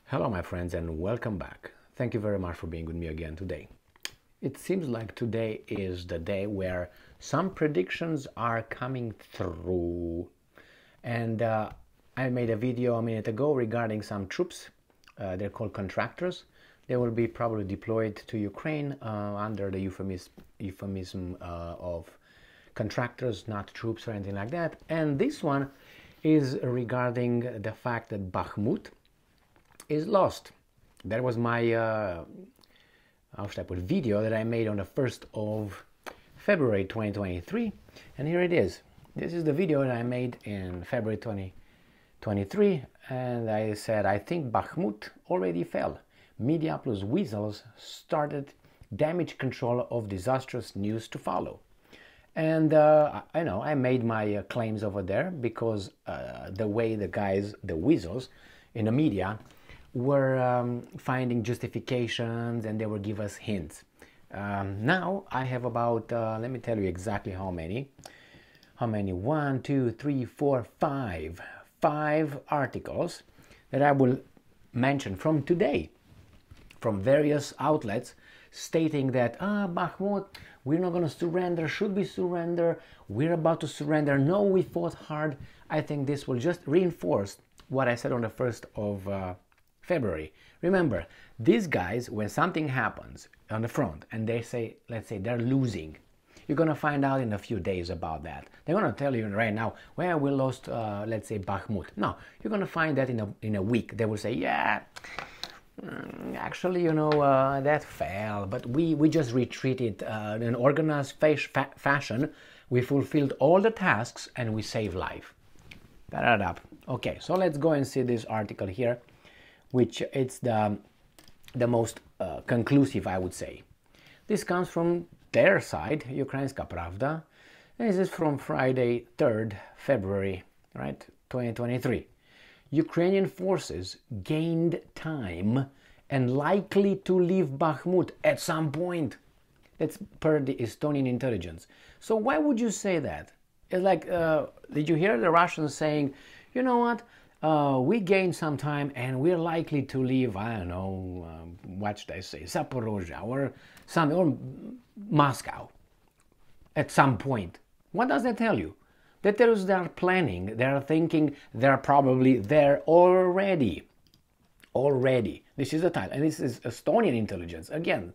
Hello my friends and welcome back. Thank you very much for being with me again today. It seems like today is the day where some predictions are coming through. And I made a video a minute ago regarding some troops. They're called contractors. They will be probably deployed to Ukraine under the euphemism of contractors, not troops or anything like that. And this one is regarding the fact that Bakhmut is lost. That was my how should I put, video that I made on the 1st of February 2023, and here it is. This is the video that I made in February 2023, and I said I think Bakhmut already fell. Media plus weasels started damage control of disastrous news to follow. And I know I made my claims over there because the way the weasels in the media were finding justifications, and they will give us hints. Now I have about, let me tell you exactly how many. 1, 2, 3, 4, 5. 5 articles that I will mention from today, from various outlets, stating that, Bakhmut, we're not going to surrender, should we surrender, we're about to surrender, no, we fought hard. I think this will just reinforce what I said on the 1st of February. Remember, these guys, when something happens on the front and they say, let's say they're losing, you're going to find out in a few days about that. They're going to tell you right now, well, we lost, let's say, Bakhmut. No, you're going to find that in a week. They will say, yeah, actually, that fell, but we just retreated in an organized fashion. We fulfilled all the tasks and we saved life. Okay, so let's go and see this article here, which it's the most conclusive, I would say. This comes from their side, Ukrainska Pravda. This is from Friday, 3rd February, right, 2023. Ukrainian forces gained time and likely to leave Bakhmut at some point. That's per the Estonian intelligence. So why would you say that? It's like, did you hear the Russians saying, you know what? We gained some time and we're likely to leave, I don't know, what should I say, Zaporozhye or Moscow at some point. What does that tell you? That tells you they're planning, they're thinking, they're probably there already. Already. This is the title. And this is Estonian intelligence. Again,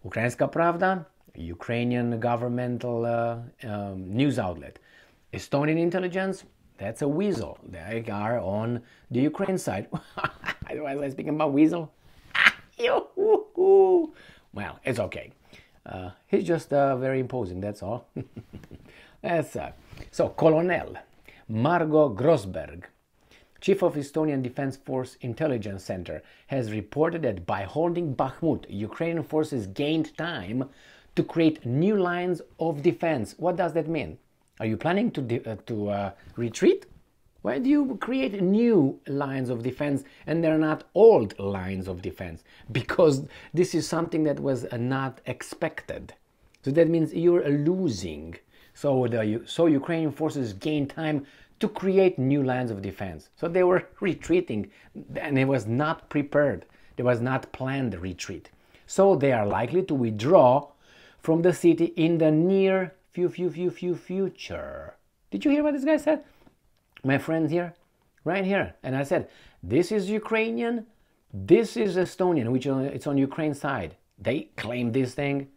Ukrainska Pravda, Ukrainian governmental news outlet. Estonian intelligence, that's a weasel. They are on the Ukraine side. Why was I speaking about weasel? Well, it's okay. He's just very imposing, that's all. So, Colonel Margo Grosberg, chief of Estonian Defense Force Intelligence Center, has reported that by holding Bakhmut, Ukrainian forces gained time to create new lines of defense. What does that mean? Are you planning to retreat? Why do you create new lines of defense and they're not old lines of defense? Because this is something that was not expected. So that means you're losing. So Ukrainian forces gained time to create new lines of defense. So they were retreating, and it was not prepared. There was not planned retreat. So they are likely to withdraw from the city in the near future. Did you hear what this guy said? My friend here, right here. And I said, this is Ukrainian, this is Estonian, which it's on Ukraine side. They claim this thing.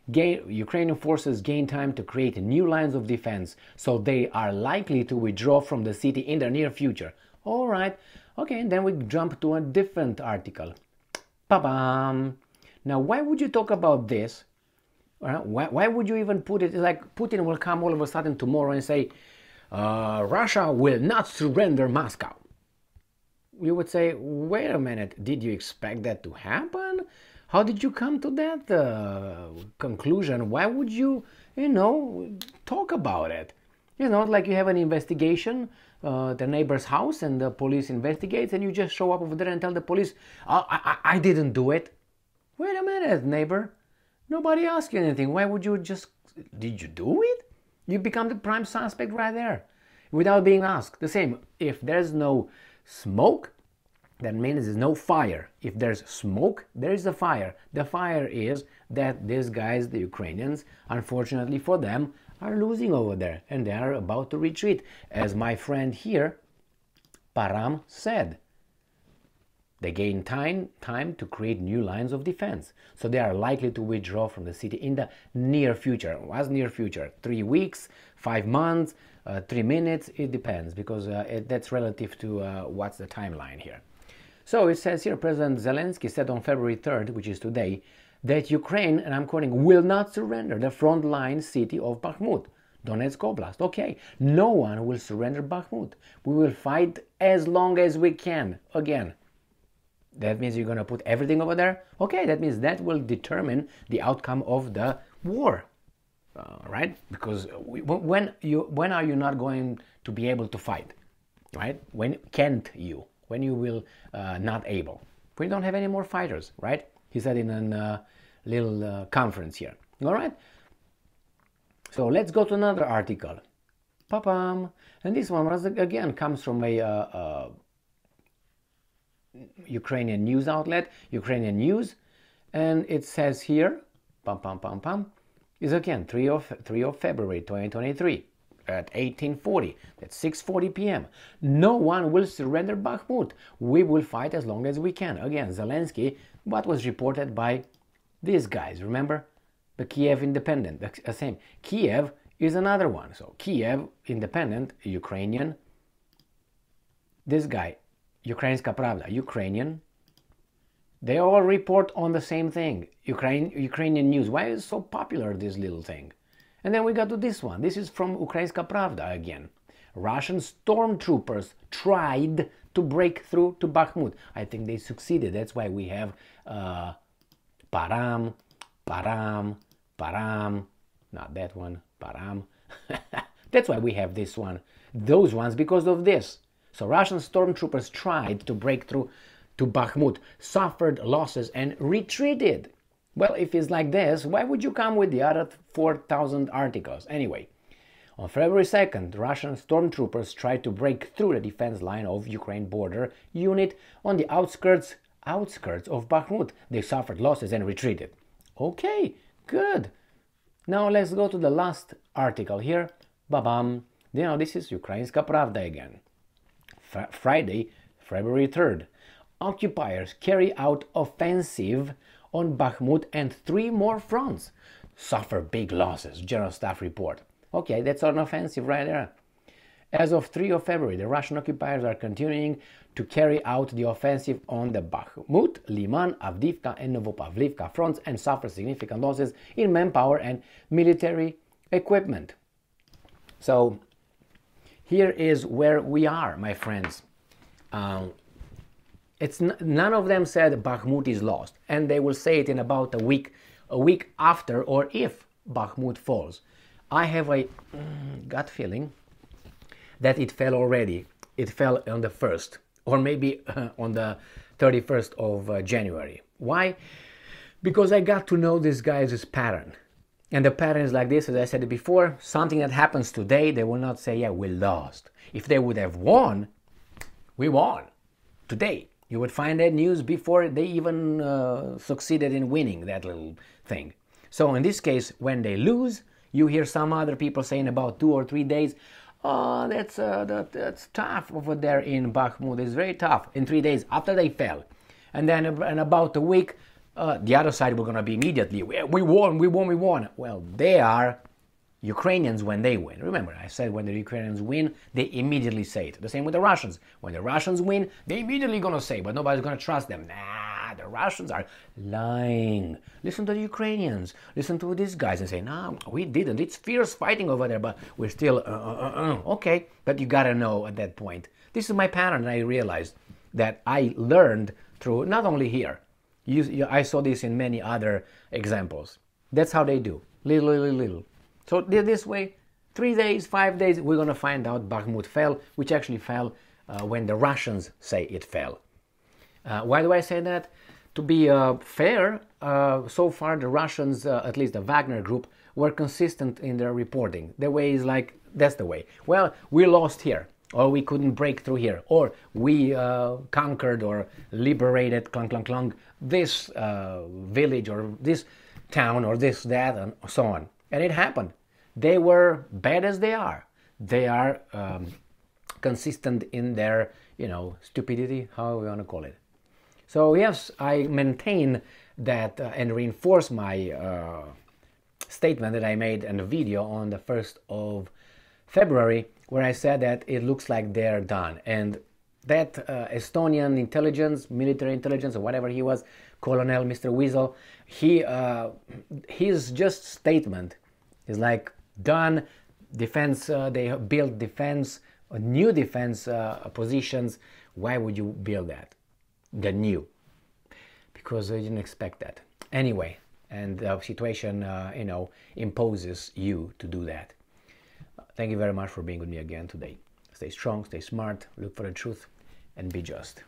Ukrainian forces gain time to create new lines of defense, so they are likely to withdraw from the city in the near future. All right. Okay, and then we jump to a different article. Ba-bam. Now, why would you talk about this? Why would you even put it? It's like Putin will come all of a sudden tomorrow and say, Russia will not surrender Moscow. You would say, wait a minute, did you expect that to happen? How did you come to that conclusion? Why would you, talk about it? Like you have an investigation, the neighbor's house, and the police investigates, and you just show up over there and tell the police, I didn't do it. Wait a minute, neighbor. Nobody asked you anything. Why would you did you do it? You become the prime suspect right there without being asked. The same, if there's no smoke, That means there's no fire. If there's smoke, there is a fire. The fire is that these guys, the Ukrainians, unfortunately for them, are losing over there and they are about to retreat. As my friend here, Param, said, they gain time to create new lines of defense. So they are likely to withdraw from the city in the near future. What's near future? 3 weeks, 5 months, 3 minutes? It depends, because that's relative to what's the timeline here. So it says here, President Zelensky said on February 3rd, which is today, that Ukraine, and I'm quoting, will not surrender the frontline city of Bakhmut, Donetsk Oblast. Okay, no one will surrender Bakhmut. We will fight as long as we can. Again, that means you're going to put everything over there? Okay, that means that will determine the outcome of the war, right? Because when are you not going to be able to fight, right? When can't you? When you will not able? We don't have any more fighters, right? He said in a little conference here. All right? So let's go to another article. Pa-pam. And this one, again, comes from a Ukrainian news outlet, Ukrainian news. And it says here, pam, is again 3 of February 2023. At 1840, that's 6:40 p.m. No one will surrender Bakhmut. We will fight as long as we can. Again, Zelensky, what was reported by these guys, remember? The Kiev Independent, the same. Kiev is another one. So Kiev Independent, Ukrainian. This guy, Ukrainska Pravda, Ukrainian. They all report on the same thing. Ukrainian news. Why is it so popular, this little thing? And then we got to this one. This is from Ukrainska Pravda again. Russian stormtroopers tried to break through to Bakhmut. I think they succeeded. That's why we have Param. Not that one, Param. That's why we have this one. Those ones because of this. So Russian stormtroopers tried to break through to Bakhmut, suffered losses and retreated. Well, if it's like this, why would you come with the other 4,000 articles? Anyway, on February 2nd, Russian stormtroopers tried to break through the defense line of Ukraine border unit on the outskirts of Bakhmut. They suffered losses and retreated. Okay, good. Now let's go to the last article here. Ba-bam. You know, this is Ukrainska Pravda again. Friday, February 3rd. Occupiers carry out offensive on Bakhmut and 3 more fronts. Suffer big losses, General Staff report. Okay, that's an offensive right there. As of 3 of February, the Russian occupiers are continuing to carry out the offensive on the Bakhmut, Liman, Avdiivka and Novopavlivka fronts and suffer significant losses in manpower and military equipment. So here is where we are, my friends. None of them said Bakhmut is lost, and they will say it in about a week after or if Bakhmut falls. I have a gut feeling that it fell already. It fell on the 1st or maybe on the 31st of January. Why? Because I got to know this guy's pattern. And the pattern is like this, as I said before, something that happens today, they will not say, yeah, we lost. If they would have won, we won today. You would find that news before they even succeeded in winning that little thing. So in this case, when they lose, you hear some other people saying about 2 or 3 days, oh, that's tough over there in Bakhmut. It's very tough. In 3 days after they fell. And then in about a week, the other side were going to be immediately, we won. Well, they are Ukrainians when they win. Remember, I said when the Ukrainians win, they immediately say it. The same with the Russians. When the Russians win, they immediately going to say, but nobody's going to trust them. Nah, the Russians are lying. Listen to the Ukrainians. Listen to these guys and say, no, we didn't. It's fierce fighting over there, but we're still, okay. But you got to know at that point. This is my pattern, and I realized that I learned through, not only here, I saw this in many other examples. That's how they do. Little. So this way, 3 days, 5 days, we're going to find out Bakhmut fell, which actually fell when the Russians say it fell. Why do I say that? To be fair, so far the Russians, at least the Wagner group, were consistent in their reporting. The way is like, that's the way. Well, we lost here. or we couldn't break through here, or we conquered or liberated clunk clunk clunk this village or this town or this that and so on. And it happened. They were bad as they are. They are consistent in their, stupidity, how we want to call it. So yes, I maintain that and reinforce my statement that I made in a video on the 1st of February, where I said that it looks like they're done, and that Estonian intelligence, military intelligence, or whatever he was, Colonel Mr. Weasel, his just statement is like done. Defense, they built defense, new defense positions. Why would you build that? The new, because I didn't expect that anyway, and the situation, imposes you to do that. Thank you very much for being with me again today. Stay strong, stay smart, look for the truth, and be just.